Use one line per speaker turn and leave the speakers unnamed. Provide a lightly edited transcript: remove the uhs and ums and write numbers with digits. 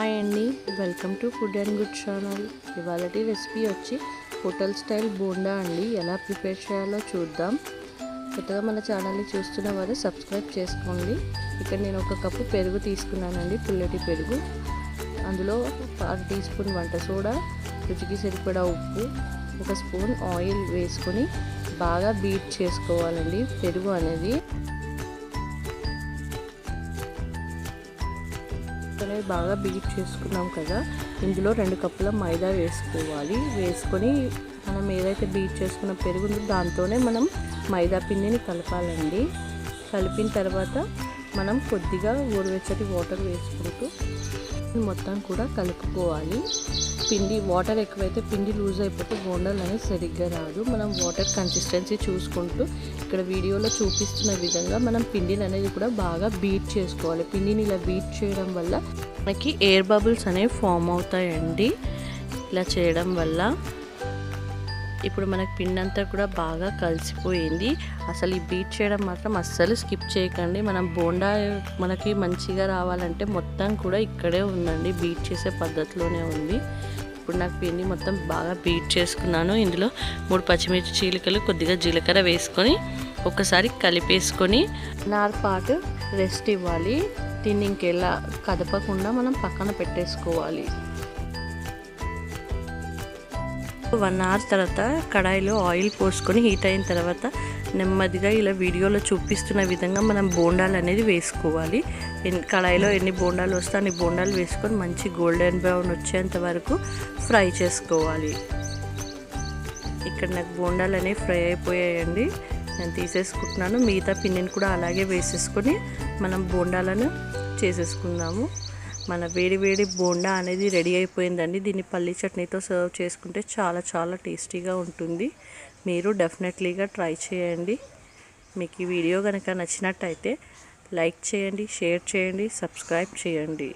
Hi అండి, welcome to food and good channel. ఇవాళటి recipe వచ్చి హోటల్ స్టైల్ బోండా అండి. ఎలా ప్రిపేర్ చేయాలో చూద్దాం. కొత్తగా మన ఛానల్ని చూస్తున్న వారు సబ్స్క్రైబ్ చేసుకోండి. ఇక్కడ నేను 1 కప్పు పెరుగు తీసుకున్నానండి, పుల్లటి పెరుగు. అందులో 1/2 టీ స్పూన్ వంట సోడా, రుచికి సరిపడా ఉప్పు, 1 స్పూన్ ఆయిల్ వేసుకొని బాగా బీట్ చేసుకోవాలండి. పెరుగు అనేది బాగా బీట్ చేసుకున్నాం కదా, ఇందులో 2 కప్పుల మైదా వేసుకోవాలి. వేసుకొని మనం ఏదైతే బీట్ చేసుకున్న పెరుగు ఉందో దాంతోనే మనం మైదా పిండిని కలపాలండి. కలిపిన తర్వాత మనం కొద్దిగా గోరువెచ్చటి వాటర్ వేసుకుంటూ మొత్తం కూడా కలుపుకోవాలి. పిండి వాటర్ ఎక్కువైతే పిండి లూజ్ అయిపోతే బోండాలు అనేది సరిగ్గా రాదు. మనం వాటర్ కన్సిస్టెన్సీ చూసుకుంటూ ఇక్కడ వీడియోలో చూపిస్తున్న విధంగా మనం పిండిని అనేది కూడా బాగా బీట్ చేసుకోవాలి. పిండిని ఇలా బీట్ చేయడం వల్ల మనకి ఎయిర్ బబుల్స్ అనేవి ఫామ్ అవుతాయండి. ఇలా చేయడం వల్ల ఇప్పుడు మనకి పిండి అంతా కూడా బాగా కలిసిపోయింది. అసలు ఈ బీట్ చేయడం మాత్రం అస్సలు స్కిప్ చేయకండి. మనం బోండా మనకి మంచిగా రావాలంటే మొత్తం కూడా ఇక్కడే ఉందండి, బీట్ చేసే పద్ధతిలోనే ఉంది. ఇప్పుడు నాకు పిండి మొత్తం బాగా బీట్ చేసుకున్నాను. ఇందులో 3 పచ్చిమిర్చి చీలికలు, కొద్దిగా జీలకర్ర వేసుకొని ఒకసారి కలిపేసుకొని 1 అవర్ పాటు రెస్ట్ ఇవ్వాలి. దీన్ని ఇంకెలా కదపకుండా మనం పక్కన పెట్టేసుకోవాలి. 1 అవర్ తర్వాత కడాయిలో ఆయిల్ పోసుకొని హీట్ అయిన తర్వాత నెమ్మదిగా ఇలా వీడియోలో చూపిస్తున్న విధంగా మనం బోండాలు అనేది వేసుకోవాలి. కడాయిలో ఎన్ని బోండాలు వస్తే అన్ని బోండాలు వేసుకొని మంచి గోల్డెన్ బ్రౌన్ వచ్చేంత వరకు ఫ్రై చేసుకోవాలి. ఇక్కడ నాకు బోండాలు అనేవి ఫ్రై అయిపోయాయండి, నేను తీసేసుకుంటున్నాను. మిగతా పిండిని కూడా అలాగే వేసేసుకొని మనం బోండాలను చేసేసుకుందాము. మన వేడి వేడి బోండా అనేది రెడీ అయిపోయిందండి. దీన్ని పల్లీ చట్నీతో సర్వ్ చేసుకుంటే చాలా చాలా టేస్టీగా ఉంటుంది. మీరు డెఫినెట్లీగా ట్రై చేయండి. మీకు ఈ వీడియో కనుక నచ్చినట్టయితే లైక్ చేయండి, షేర్ చేయండి, సబ్స్క్రైబ్ చేయండి.